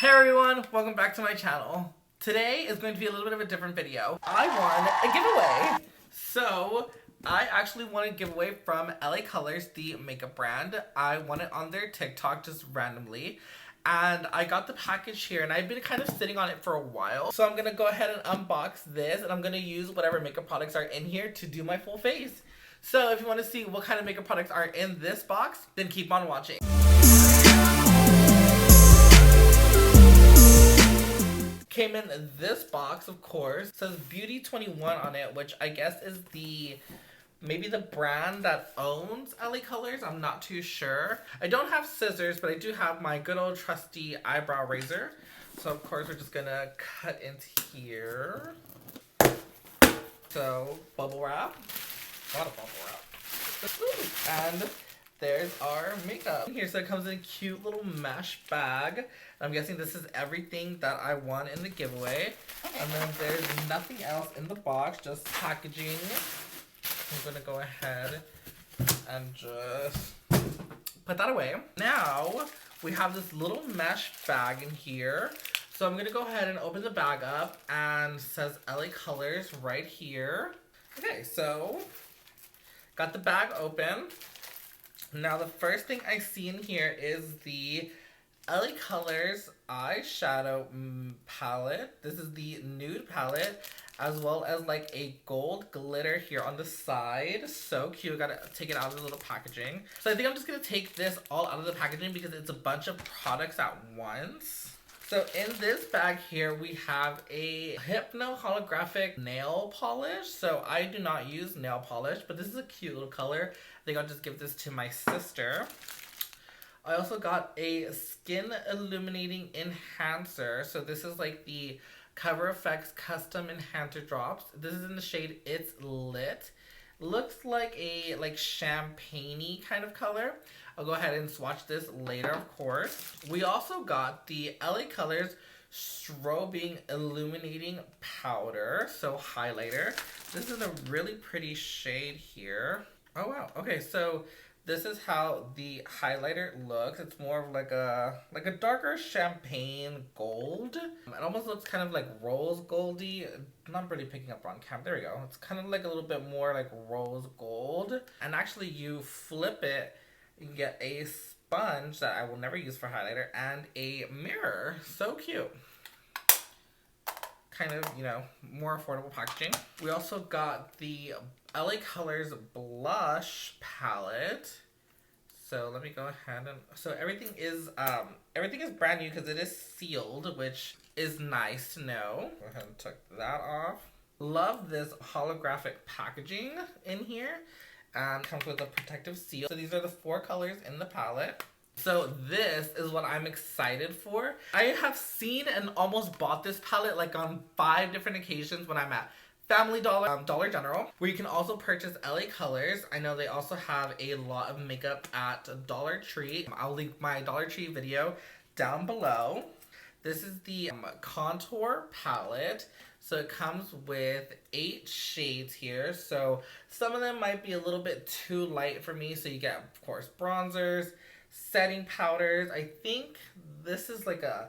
Hey everyone, welcome back to my channel. Today is going to be a little bit of a different video. I won a giveaway. So, I actually won a giveaway from L.A Colors, the makeup brand. I won it on their TikTok just randomly. And I got the package here and I've been kind of sitting on it for a while. So I'm going to go ahead and unbox this and I'm going to use whatever makeup products are in here to do my full face. So if you want to see what kind of makeup products are in this box, then keep on watching. Came in this box, of course. It says Beauty 21 on it, which I guess is maybe the brand that owns L.A Colors. I'm not too sure. I don't have scissors, but I do have my good old trusty eyebrow razor. So of course we're just gonna cut into here. So bubble wrap. A lot of bubble wrap. And there's our makeup. Here, so it comes in a cute little mesh bag. I'm guessing this is everything that I won in the giveaway. And then there's nothing else in the box, just packaging. I'm gonna go ahead and just put that away. Now, we have this little mesh bag in here. So I'm gonna go ahead and open the bag up and it says L.A Colors right here. Okay, so got the bag open. Now the first thing I see in here is the L.A Colors eyeshadow palette. This is the Nude palette, as well as like a gold glitter here on the side. So cute. Gotta take it out of the little packaging. So I think I'm just gonna take this all out of the packaging because it's a bunch of products at once. So in this bag here, we have a Hypno holographic nail polish. So I do not use nail polish, but this is a cute little color. I think I'll just give this to my sister. I also got a skin illuminating enhancer. So this is like the Cover FX custom enhancer drops. This is in the shade It's Lit. Looks like a champagne-y kind of color. I'll go ahead and swatch this later, of course. We also got the L.A Colors Strobing Illuminating Powder, so highlighter. This is a really pretty shade here. Oh wow, okay, so this is how the highlighter looks. It's more of like a darker champagne gold. It almost looks kind of like rose goldy. I'm not really picking up on cam. There we go. It's kind of like a little bit more like rose gold. And actually you flip it, you can get a sponge that I will never use for highlighter and a mirror. So cute. Kind of, you know, more affordable packaging. We also got the L.A Colors blush palette. So let me go ahead and everything is brand new because it is sealed, which is nice to know. Go ahead and take that off. Love this holographic packaging in here. And comes with a protective seal. So these are the 4 colors in the palette. So this is what I'm excited for. I have seen and almost bought this palette like on 5 different occasions when I'm at Family Dollar, Dollar General, where you can also purchase L.A Colors. I know they also have a lot of makeup at Dollar Tree. I'll link my Dollar Tree video down below. This is the contour palette. So it comes with 8 shades here. So some of them might be a little bit too light for me. So you get, of course, bronzers, setting powders. I think this is like a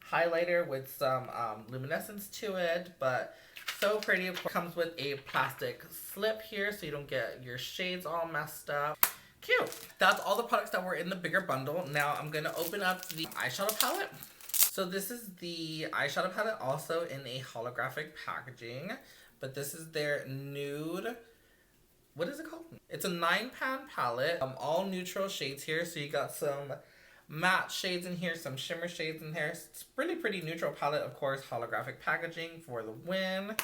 highlighter with some luminescence to it, but so pretty. Of course, comes with a plastic slip here so you don't get your shades all messed up. Cute. That's all the products that were in the bigger bundle. Now I'm gonna open up the eyeshadow palette. So this is the eyeshadow palette, also in a holographic packaging, but this is their Nude. What is it called? It's a 9-pan palette. All neutral shades here. So you got some matte shades in here, some shimmer shades in here. It's really pretty neutral palette, of course. Holographic packaging for the win.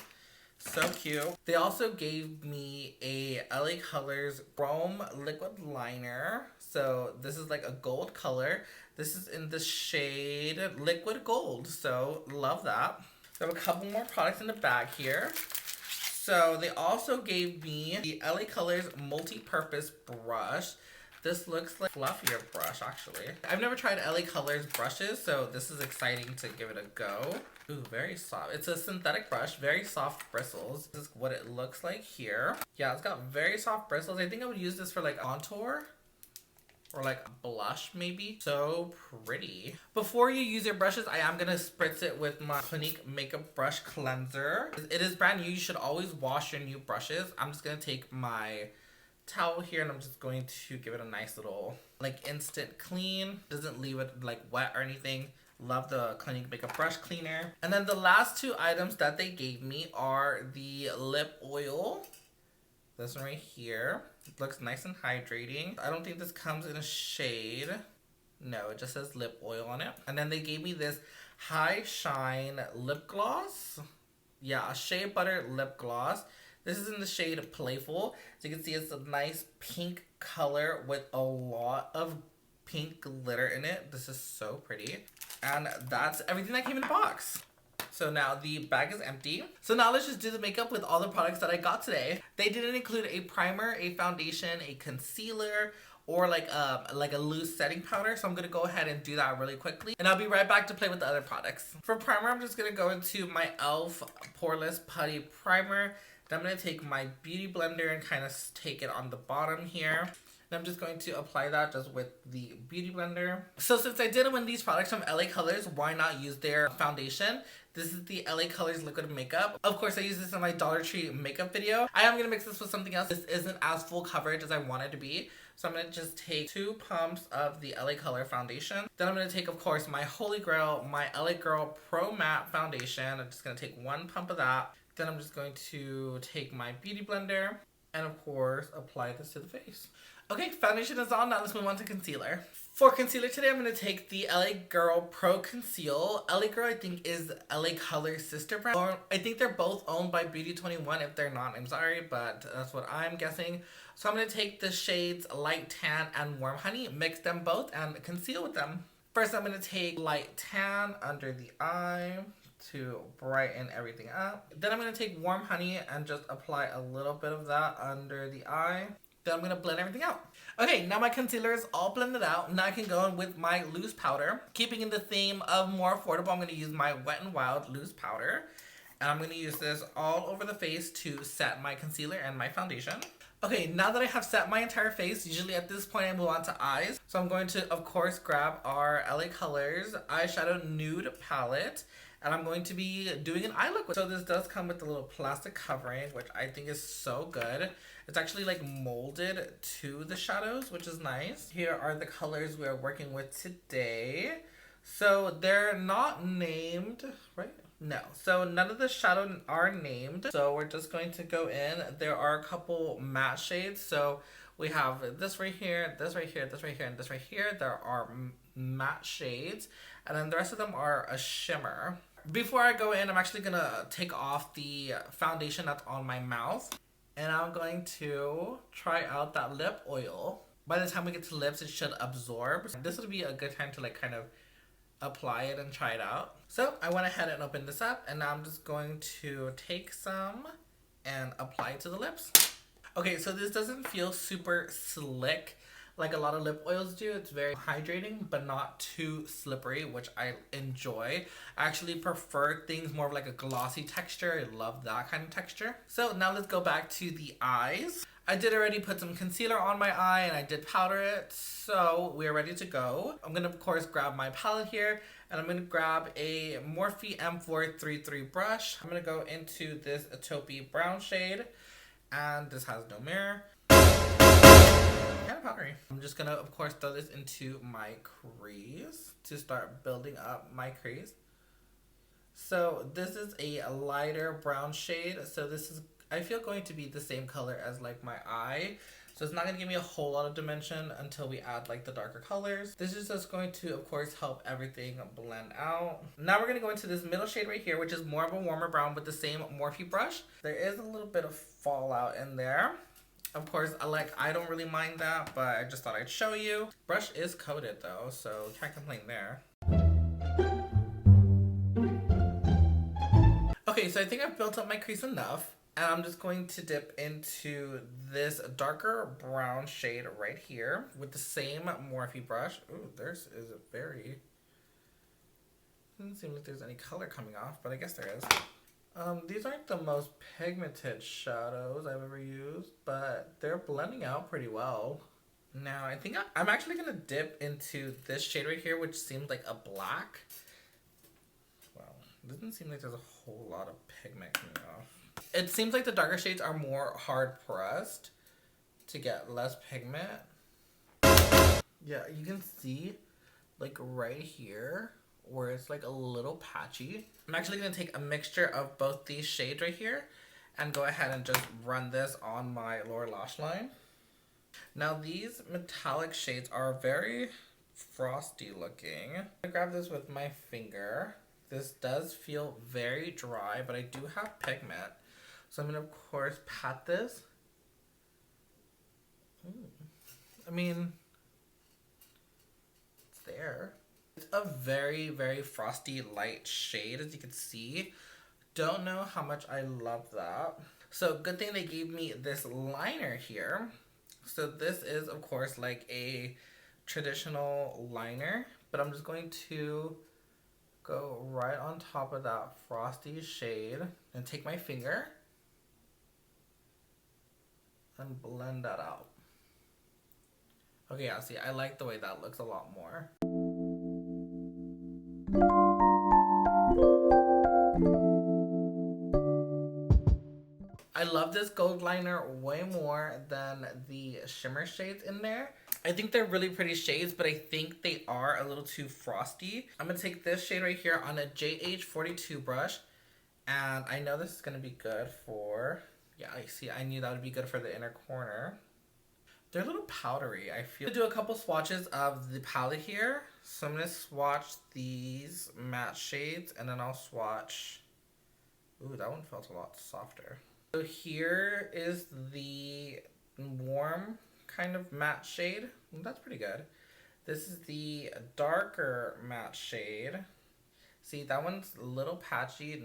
So cute. They also gave me a L.A Colors Chrome liquid liner. So this is like a gold color. This is in the shade Liquid Gold. So love that. We have a couple more products in the bag here. So they also gave me the L.A Colors multi-purpose brush. This looks like a fluffier brush, actually. I've never tried L.A Colors brushes, so this is exciting to give it a go. Ooh, very soft. It's a synthetic brush, very soft bristles. This is what it looks like here. Yeah, it's got very soft bristles. I think I would use this for like contour. or like blush maybe. So pretty. Before you use your brushes, I am gonna spritz it with my Clinique makeup brush cleanser. It is brand new. You should always wash your new brushes. I'm just gonna take my towel here and I'm just going to give it a nice little like instant clean. Doesn't leave it like wet or anything. Love the Clinique makeup brush cleaner. And then the last two items that they gave me are the lip oil. This one right here. It looks nice and hydrating. I don't think this comes in a shade. No, it just says lip oil on it. And then they gave me this High Shine lip gloss. Yeah, a Shea Butter lip gloss. This is in the shade Playful. So you can see it's a nice pink color with a lot of pink glitter in it. This is so pretty. And that's everything that came in the box. So now the bag is empty. So now let's just do the makeup with all the products that I got today. They didn't include a primer, a foundation, a concealer, or like a loose setting powder. So I'm gonna go ahead and do that really quickly. And I'll be right back to play with the other products. For primer, I'm just gonna go into my e.l.f. Poreless Putty Primer. Then I'm gonna take my beauty blender and kind of take it on the bottom here. I'm just going to apply that just with the beauty blender. So since I did win these products from L.A Colors, why not use their foundation? This is the L.A Colors liquid makeup. Of course, I use this in my Dollar Tree makeup video. I am going to mix this with something else. This isn't as full coverage as I want it to be. So I'm going to just take 2 pumps of the L.A Color foundation. Then I'm going to take, of course, my Holy Grail, my LA Girl Pro Matte foundation. I'm just going to take 1 pump of that. Then I'm just going to take my beauty blender and, of course, apply this to the face. Okay, foundation is on. Now let's move on to concealer. For concealer today, I'm going to take the LA Girl Pro Conceal. LA Girl, I think, is LA Colors' sister brand. Or I think they're both owned by Beauty 21. If they're not, I'm sorry, but that's what I'm guessing. So I'm going to take the shades Light Tan and Warm Honey, mix them both, and conceal with them. First, I'm going to take Light Tan under the eye to brighten everything up. Then I'm going to take Warm Honey and just apply a little bit of that under the eye. Then I'm going to blend everything out. Okay, now my concealer is all blended out. Now I can go in with my loose powder. Keeping in the theme of more affordable, I'm going to use my Wet n Wild loose powder. And I'm going to use this all over the face to set my concealer and my foundation. Okay, now that I have set my entire face, usually at this point I move on to eyes. So I'm going to, of course, grab our LA Colors Eyeshadow Nude palette. And I'm going to be doing an eye look. So this does come with a little plastic covering, which I think is so good. It's actually like molded to the shadows, which is nice. Here are the colors we are working with today. So they're not named, right? No. So none of the shadows are named. So we're just going to go in. There are a couple matte shades. So we have this right here, this right here, this right here, and this right here. There are matte shades. And then the rest of them are a shimmer. Before I go in, I'm actually going to take off the foundation that's on my mouth. And I'm going to try out that lip oil. By the time we get to lips, it should absorb. This would be a good time to like kind of apply it and try it out. So I went ahead and opened this up. And now I'm just going to take some and apply it to the lips. Okay, so this doesn't feel super slick like a lot of lip oils do. It's very hydrating, but not too slippery, which I enjoy. I actually prefer things more of like a glossy texture. I love that kind of texture. So now let's go back to the eyes. I did already put some concealer on my eye and I did powder it. So we're ready to go. I'm going to, of course, grab my palette here and I'm going to grab a Morphe M433 brush. I'm going to go into this taupey brown shade and this has no mirror. Kind of powdery. I'm just gonna, of course, throw this into my crease to start building up my crease. So this is a lighter brown shade. So this is, I feel, going to be the same color as like my eye. So it's not gonna give me a whole lot of dimension until we add like the darker colors. This is just going to, of course, help everything blend out. Now we're gonna go into this middle shade right here, which is more of a warmer brown with the same Morphe brush. There is a little bit of fallout in there. Of course, I don't really mind that, but I just thought I'd show you. Brush is coated though, so can't complain there. Okay, so I think I've built up my crease enough. And I'm just going to dip into this darker brown shade right here with the same Morphe brush. Ooh, theirs is a very... Doesn't seem like there's any color coming off, but I guess there is. These aren't the most pigmented shadows I've ever used, but they're blending out pretty well. Now, I think I'm actually going to dip into this shade right here, which seems like a black. Well, it doesn't seem like there's a whole lot of pigment coming off. It seems like the darker shades are more hard pressed to get less pigment. Yeah, you can see like right here where it's like a little patchy. I'm actually going to take a mixture of both these shades right here and go ahead and just run this on my lower lash line. Now these metallic shades are very frosty looking. I'm gonna grab this with my finger. This does feel very dry, but I do have pigment. So I'm gonna of course pat this. I mean, it's there. It's a very, very frosty light shade, as you can see. Don't know how much I love that. So good thing they gave me this liner here. So this is, of course, like a traditional liner, but I'm just going to go right on top of that frosty shade and take my finger and blend that out. Okay, yeah, see, I like the way that looks a lot more. I love this gold liner way more than the shimmer shades in there. I think they're really pretty shades, but I think they are a little too frosty. I'm going to take this shade right here on a JH42 brush. And I know this is going to be good for... Yeah, I see. I knew that would be good for the inner corner. They're a little powdery, I feel. I'm going to do a couple swatches of the palette here. So I'm going to swatch these matte shades, and then I'll swatch... Ooh, that one felt a lot softer. So here is the warm kind of matte shade. That's pretty good. This is the darker matte shade. See, that one's a little patchy,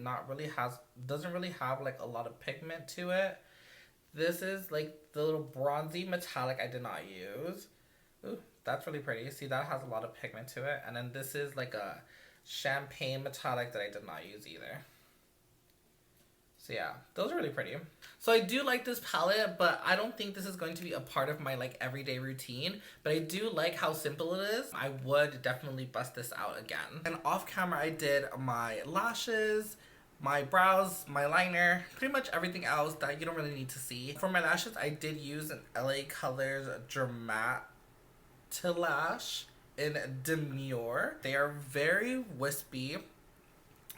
doesn't really have like a lot of pigment to it. This is like the little bronzy metallic I did not use. Ooh, that's really pretty. See, that has a lot of pigment to it. And then this is like a champagne metallic that I did not use either. So yeah, those are really pretty. So I do like this palette, but I don't think this is going to be a part of my like everyday routine. But I do like how simple it is. I would definitely bust this out again. And off camera, I did my lashes, my brows, my liner, pretty much everything else that you don't really need to see. For my lashes, I did use an L.A Colors Lash in Demure. They are very wispy.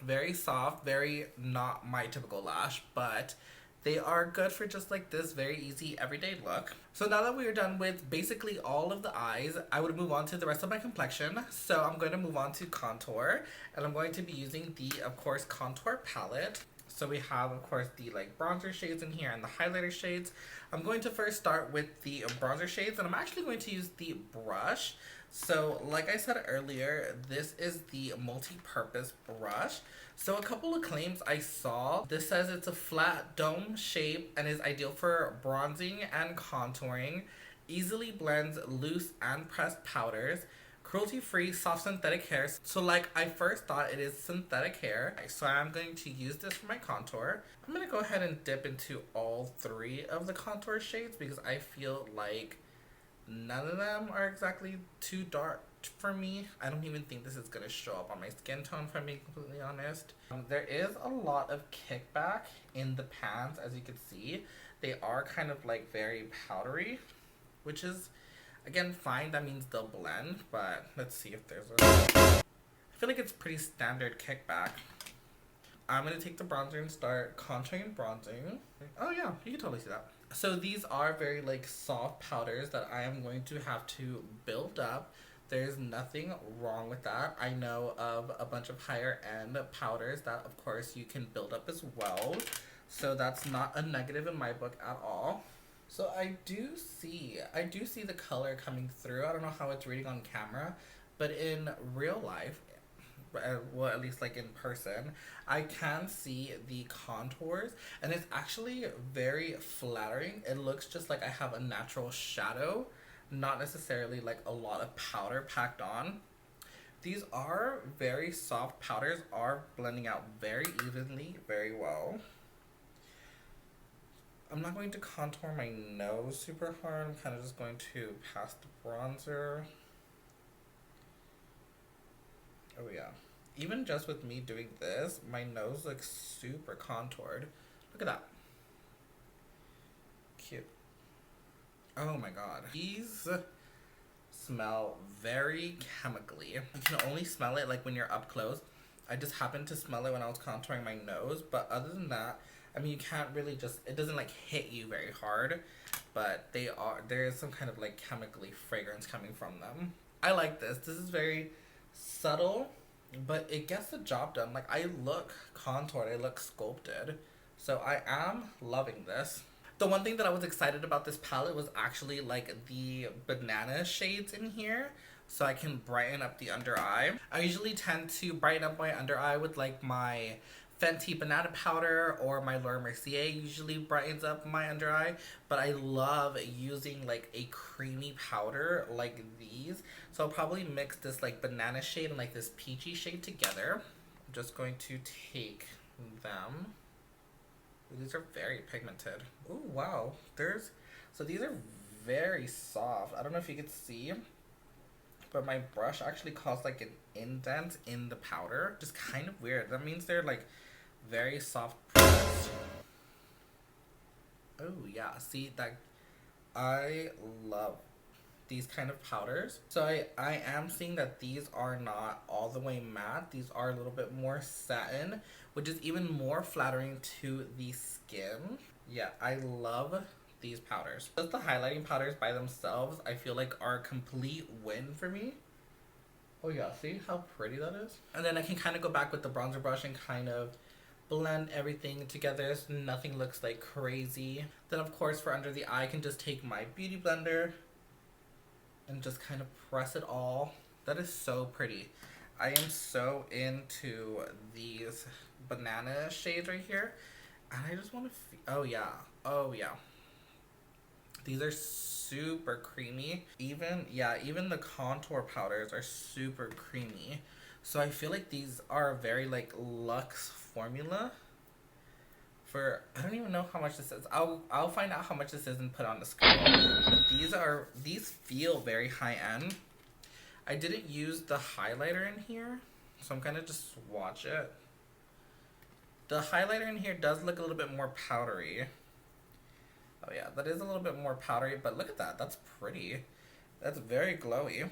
Very soft, very not my typical lash, but they are good for just like this very easy everyday look. So now that we are done with basically all of the eyes, I would move on to the rest of my complexion. So I'm going to move on to contour, and I'm going to be using the, of course, contour palette. So we have, of course, the like bronzer shades in here and the highlighter shades. I'm going to first start with the bronzer shades, and I'm actually going to use the brush. So like I said earlier, this is the multi-purpose brush. So a couple of claims I saw. This says it's a flat dome shape and is ideal for bronzing and contouring. Easily blends loose and pressed powders. Cruelty-free soft synthetic hair. So like I first thought it is synthetic hair. So I'm going to use this for my contour. I'm going to go ahead and dip into all three of the contour shades because I feel like none of them are exactly too dark for me. I don't even think this is going to show up on my skin tone, if I'm being completely honest. There is a lot of kickback in the pans, as you can see. They are kind of like very powdery, which is, again, fine. That means they'll blend, but let's see if there's a... I feel like it's pretty standard kickback. I'm going to take the bronzer and start contouring and bronzing. Oh yeah, you can totally see that. So these are very like soft powders that I am going to have to build up. There's nothing wrong with that. I know of a bunch of higher end powders that of course you can build up as well. So that's not a negative in my book at all. So I do see the color coming through. I don't know how it's reading on camera, but in real life, well, at least like in person, I can see the contours, and it's actually very flattering. It looks just like I have a natural shadow, not necessarily like a lot of powder packed on. These are very soft powders, are blending out very evenly, very well. I'm not going to contour my nose super hard. I'm kind of just going to pass the bronzer. Oh yeah. Even just with me doing this, my nose looks super contoured. Look at that. Cute. Oh my god. These smell very chemically. You can only smell it like when you're up close. I just happened to smell it when I was contouring my nose, but other than that, I mean, you can't really just, it doesn't like hit you very hard, but there is some kind of like chemically fragrance coming from them. I like this. This is very subtle, but it gets the job done. Like, I look contoured, I look sculpted. So I am loving this. The one thing that I was excited about this palette was actually like the banana shades in here, so I can brighten up the under eye. I usually tend to brighten up my under eye with like my Fenty banana powder, or my Laura Mercier usually brightens up my under eye, but I love using like a creamy powder like these. So I'll probably mix this like banana shade and like this peachy shade together. I'm just going to take them. These are very pigmented. Oh wow, so these are very soft. I don't know if you can see, but my brush actually caused like an indent in the powder. Just kind of weird. That means they're like very soft pressed. Oh yeah, see that? I love these kind of powders. So I am seeing that these are not all the way matte. These are a little bit more satin, which is even more flattering to the skin. Yeah, I love these powders. Just the highlighting powders by themselves, I feel like are a complete win for me. Oh yeah, see how pretty that is? And then I can kind of go back with the bronzer brush and kind of blend everything together so nothing looks like crazy. Then of course for under the eye, I can just take my beauty blender and just kind of press it all. That is so pretty. I am so into these banana shades right here. And I just want to oh yeah. Oh yeah. These are super creamy. Even the contour powders are super creamy. So I feel like these are very like luxe formula. For I don't even know how much this is. I'll find out how much this is and put on the screen. But these feel very high end. I didn't use the highlighter in here, so I'm gonna just swatch it. The highlighter in here does look a little bit more powdery. Oh yeah, that is a little bit more powdery, but look at that. That's pretty. That's very glowy.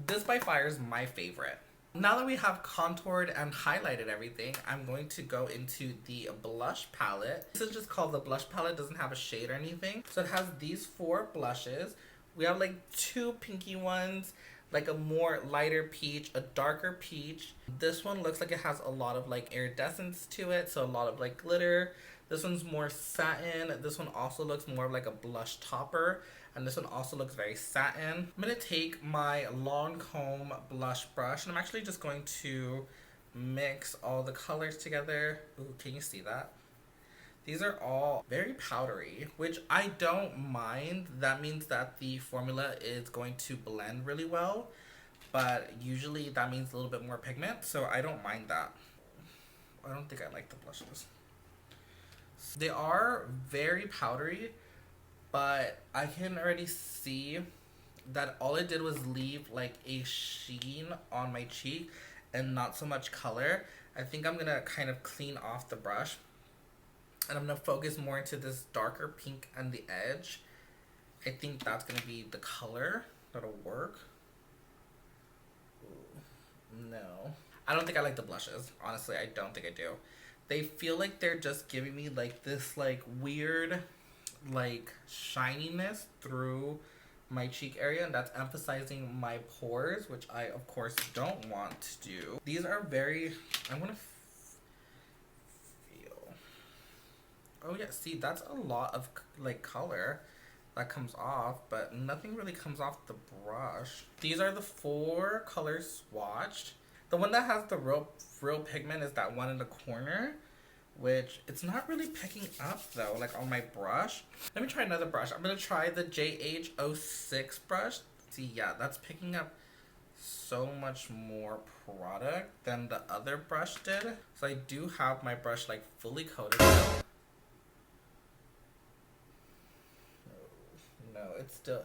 This by far is my favorite. Now that we have contoured and highlighted everything, I'm going to go into the blush palette. This is just called the blush palette. It doesn't have a shade or anything. So it has these 4 blushes. We have like 2 pinky ones, like a more lighter peach, a darker peach. This one looks like it has a lot of like iridescence to it, so a lot of like glitter. This one's more satin. This one also looks more like a blush topper. And this one also looks very satin. I'm going to take my Lancome blush brush, and I'm actually just going to mix all the colors together. Ooh, can you see that? These are all very powdery, which I don't mind. That means that the formula is going to blend really well. But usually that means a little bit more pigment, so I don't mind that. I don't think I like the blushes. They are very powdery, but I can already see that all it did was leave like a sheen on my cheek and not so much color. I think I'm gonna kind of clean off the brush, and I'm gonna focus more into this darker pink on the edge. I think that's gonna be the color that'll work. Ooh, no. I don't think I like the blushes. Honestly, I don't think I do. They feel like they're just giving me like this like weird like shininess through my cheek area, and that's emphasizing my pores, which I of course don't want to do. These are very, I want to feel. Oh yeah, see, that's a lot of like color that comes off, but nothing really comes off the brush. These are the 4 colors swatched. The one that has the real pigment is that one in the corner, which it's not really picking up though, like on my brush. Let me try another brush. I'm gonna try the JH06 brush. See, yeah, that's picking up so much more product than the other brush did. So I do have my brush like fully coated now.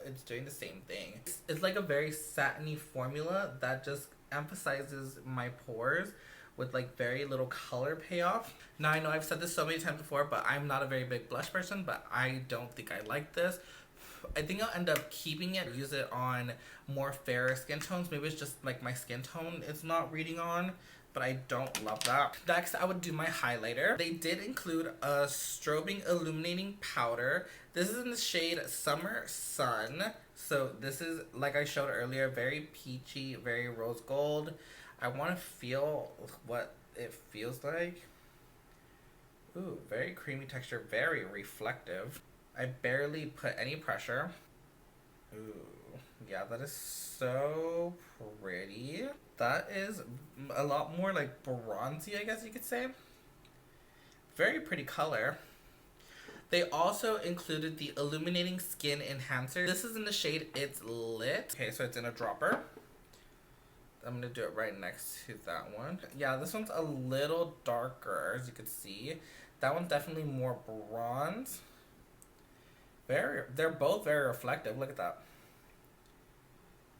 it's doing the same thing. It's like a very satiny formula that just emphasizes my pores with like very little color payoff. Now I know I've said this so many times before, but I'm not a very big blush person, but I don't think I like this. I think I'll end up keeping it, use it on more fairer skin tones. Maybe it's just like my skin tone it's not reading on, but I don't love that. Next, I would do my highlighter. They did include a Strobing Illuminating Powder. This is in the shade Summer Sun. So this is, like I showed earlier, very peachy, very rose gold. I want to feel what it feels like. Ooh, very creamy texture, very reflective. I barely put any pressure. Ooh, yeah, that is so pretty. That is a lot more like bronzy, I guess you could say. Very pretty color. They also included the Illuminating Skin Enhancer. This is in the shade It's Lit. Okay, so it's in a dropper. I'm gonna do it right next to that one. Yeah, this one's a little darker, as you can see. That one's definitely more bronze. They're both very reflective. Look at that.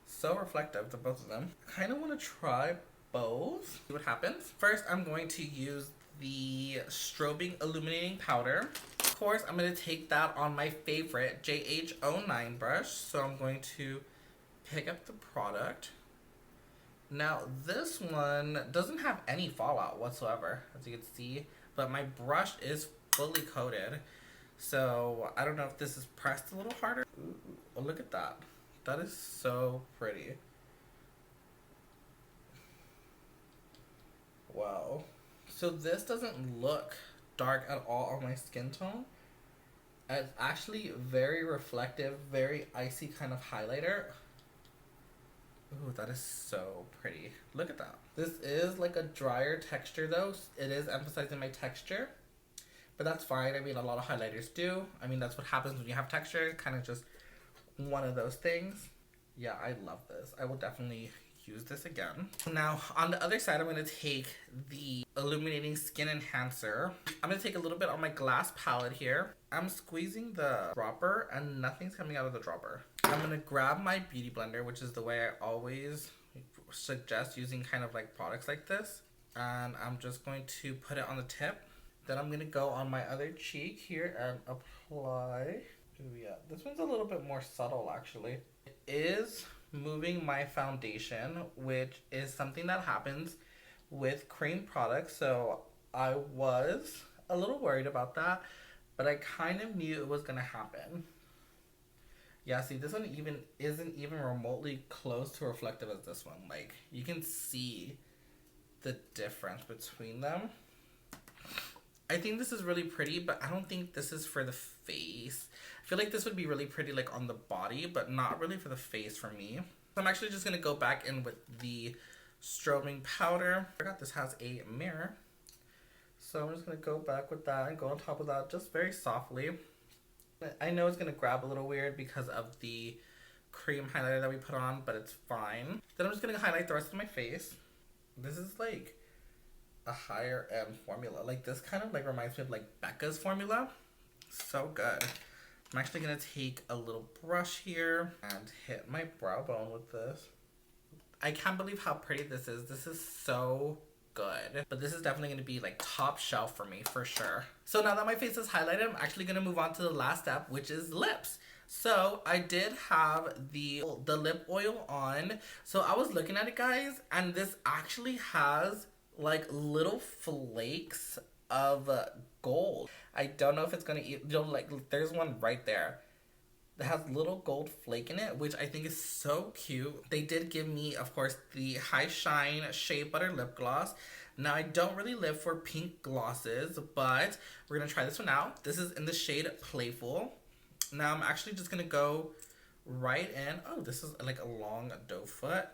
So reflective, to both of them. I kind of want to try both. See what happens. First, I'm going to use the Strobing Illuminating Powder. Of course, I'm going to take that on my favorite JH09 brush. So I'm going to pick up the product. Now, this one doesn't have any fallout whatsoever, as you can see. But my brush is fully coated. So, I don't know if this is pressed a little harder. Ooh, oh, look at that. That is so pretty. Wow. So this doesn't look dark at all on my skin tone. It's actually very reflective, very icy kind of highlighter. Ooh, that is so pretty. Look at that. This is like a drier texture though. It is emphasizing my texture. But that's fine. I mean, a lot of highlighters do. I mean, that's what happens when you have texture. Kind of just one of those things. Yeah, I love this. I will definitely use this again. Now, on the other side, I'm going to take the Illuminating Skin Enhancer. I'm going to take a little bit on my glass palette here. I'm squeezing the dropper and nothing's coming out of the dropper. I'm going to grab my beauty blender, which is the way I always suggest using kind of like products like this. And I'm just going to put it on the tip. Then I'm going to go on my other cheek here and apply. Ooh, yeah, this one's a little bit more subtle actually. It is moving my foundation, which is something that happens with cream products. So I was a little worried about that, but I kind of knew it was going to happen. Yeah, see, this one isn't even remotely close to reflective as this one. Like, you can see the difference between them. I think this is really pretty, but I don't think this is for the face. I feel like this would be really pretty like on the body, but not really for the face for me. So I'm actually just going to go back in with the strobing powder. I forgot this has a mirror. So I'm just going to go back with that and go on top of that just very softly. I know it's going to grab a little weird because of the cream highlighter that we put on, but it's fine. Then I'm just going to highlight the rest of my face. This is like a higher end formula. Like this kind of like reminds me of like Becca's formula. So good. I'm actually going to take a little brush here and hit my brow bone with this. I can't believe how pretty this is. This is so good. But this is definitely going to be like top shelf for me for sure. So now that my face is highlighted, I'm actually going to move on to the last step, which is lips. So I did have the lip oil on. So I was looking at it, guys, and this actually has like little flakes of gold. I don't know if it's gonna eat, like there's one right there that has little gold flake in it, which I think is so cute. They did give me, of course, the High Shine Shea Butter Lip Gloss. Now I don't really live for pink glosses, but we're gonna try this one out. This is in the shade Playful. Now I'm actually just gonna go right in. Oh, this is like a long doe foot.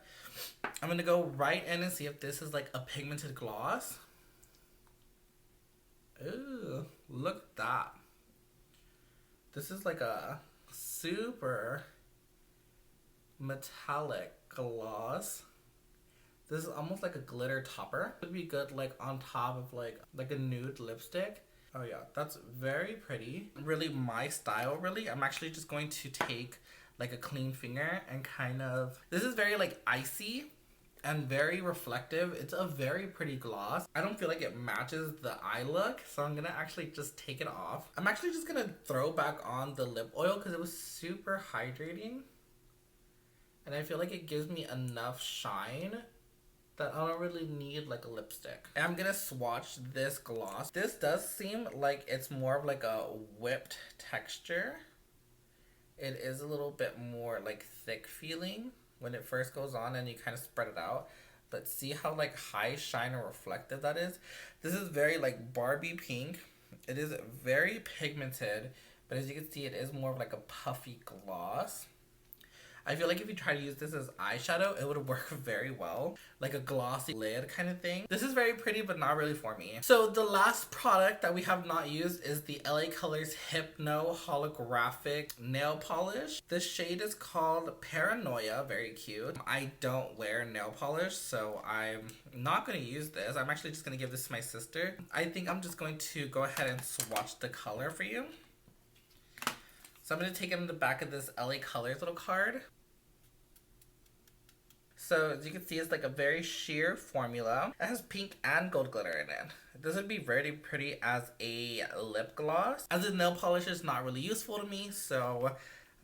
I'm gonna go right in and see if this is like a pigmented gloss. Ooh, look at that. This is like a super metallic gloss. This is almost like a glitter topper. Would be good like on top of like a nude lipstick. Oh yeah, that's very pretty. Really my style, really. I'm actually just going to take like a clean finger and kind of... This is very like icy and very reflective. It's a very pretty gloss. I don't feel like it matches the eye look, so I'm gonna actually just take it off. I'm actually just gonna throw back on the lip oil because it was super hydrating. And I feel like it gives me enough shine that I don't really need like a lipstick. And I'm gonna swatch this gloss. This does seem like it's more of like a whipped texture. It is a little bit more like thick feeling when it first goes on and you kind of spread it out. But see how like high shine and reflective that is? This is very like Barbie pink. It is very pigmented, but as you can see, it is more of like a puffy gloss. I feel like if you try to use this as eyeshadow, it would work very well. Like a glossy lid kind of thing. This is very pretty, but not really for me. So the last product that we have not used is the L.A Colors Hypno Holographic Nail Polish. This shade is called Paranoia. Very cute. I don't wear nail polish, so I'm not going to use this. I'm actually just going to give this to my sister. I think I'm just going to go ahead and swatch the color for you. So I'm going to take it in the back of this L.A Colors little card. So as you can see, it's like a very sheer formula. It has pink and gold glitter in it. This would be very pretty as a lip gloss. As a nail polish is not really useful to me, so I'm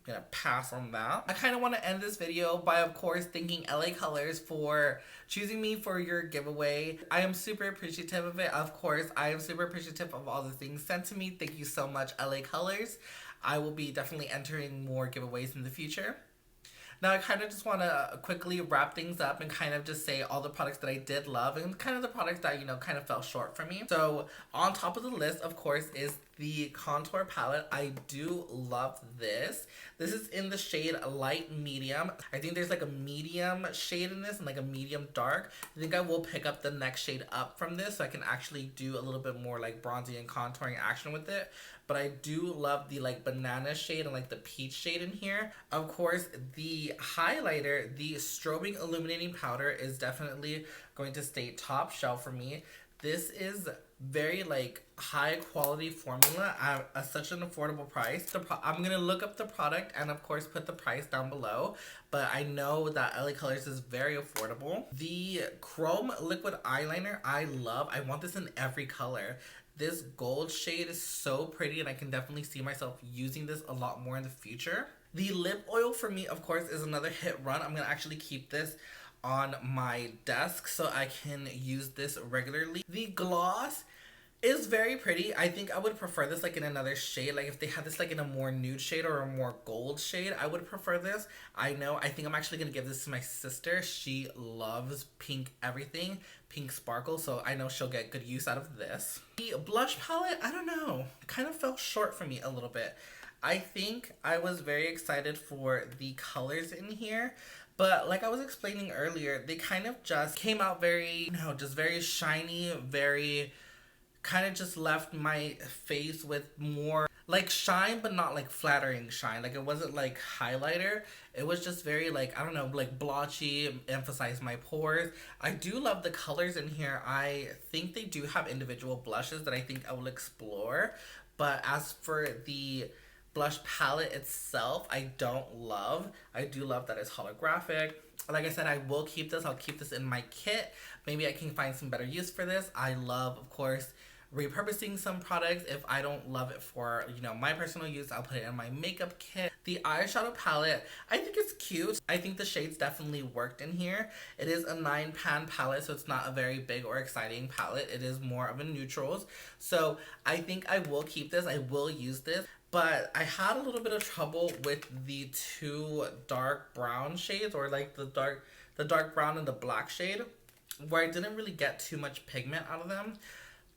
gonna pass on that. I kind of want to end this video by, of course, thanking L.A Colors for choosing me for your giveaway. I am super appreciative of it. Of course, I am super appreciative of all the things sent to me. Thank you so much, L.A Colors. I will be definitely entering more giveaways in the future. Now I kind of just want to quickly wrap things up and kind of just say all the products that I did love and kind of the products that, you know, kind of fell short for me. So on top of the list, of course, is the contour palette. I do love this. This is in the shade light medium. I think there's like a medium shade in this and like a medium dark. I think I will pick up the next shade up from this so I can actually do a little bit more like bronzy and contouring action with it. But I do love the like banana shade and like the peach shade in here. Of course, the highlighter, the Strobing Illuminating Powder is definitely going to stay top shelf for me. This is very like high quality formula at such an affordable price. I'm gonna look up the product and of course put the price down below, but I know that L.A Colors is very affordable. The Chrome Liquid Eyeliner I love. I want this in every color. This gold shade is so pretty and I can definitely see myself using this a lot more in the future. The lip oil for me, of course, is another hit run. I'm gonna actually keep this on my desk so I can use this regularly. The gloss is very pretty. I think I would prefer this like in another shade. Like if they had this like in a more nude shade or a more gold shade, I would prefer this. I think I'm actually gonna give this to my sister. She loves pink everything, pink sparkle, so I know she'll get good use out of this. The blush palette, I don't know, kind of fell short for me a little bit. I think I was very excited for the colors in here, but like I was explaining earlier, they kind of just came out very, you know, just very shiny, very kind of just left my face with more like shine, but not like flattering shine. Like it wasn't like highlighter. It was just very like, I don't know, like blotchy, emphasize my pores. I do love the colors in here. I think they do have individual blushes that I think I will explore. But as for the blush palette itself, I don't love. I do love that it's holographic. Like I said, I will keep this. I'll keep this in my kit. Maybe I can find some better use for this. I love, of course, repurposing some products. If I don't love it for, you know, my personal use, I'll put it in my makeup kit. The eyeshadow palette, I think it's cute. I think the shades definitely worked in here. It is a 9-pan palette, so it's not a very big or exciting palette. It is more of a neutrals. So I think I will keep this. I will use this. But I had a little bit of trouble with the two dark brown shades, or like the dark brown and the black shade, where I didn't really get too much pigment out of them.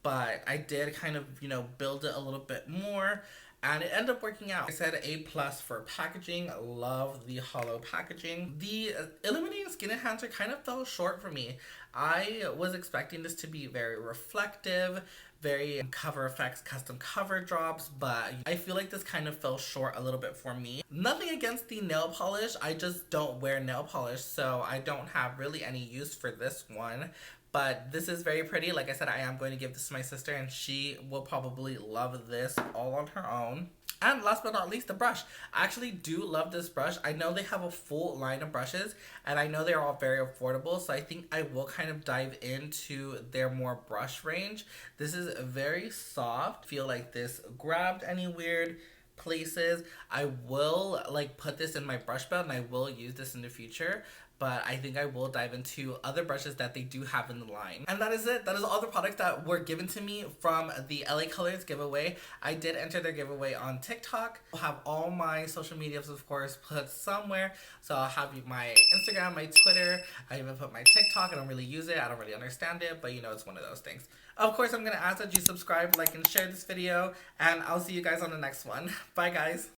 But I did kind of, you know, build it a little bit more, and it ended up working out. I said A+ for packaging. I love the hollow packaging. The Illuminating Skin Enhancer kind of fell short for me. I was expecting this to be very reflective, very Cover FX custom cover drops, but I feel like this kind of fell short a little bit for me. Nothing against the nail polish. I just don't wear nail polish, so I don't have really any use for this one. But this is very pretty. Like I said, I am going to give this to my sister, and she will probably love this all on her own. And last but not least, the brush. I actually do love this brush. I know they have a full line of brushes, and I know they're all very affordable, so I think I will kind of dive into their more brush range. This is very soft. Feel like this grabbed any weird places. I will like put this in my brush belt, and I will use this in the future. But I think I will dive into other brushes that they do have in the line. And that is it. That is all the products that were given to me from the L.A Colors giveaway. I did enter their giveaway on TikTok. I'll have all my social medias, of course, put somewhere. So I'll have my Instagram, my Twitter. I even put my TikTok. I don't really use it. I don't really understand it. But you know, it's one of those things. Of course, I'm going to ask that you subscribe, like, and share this video. And I'll see you guys on the next one. Bye, guys.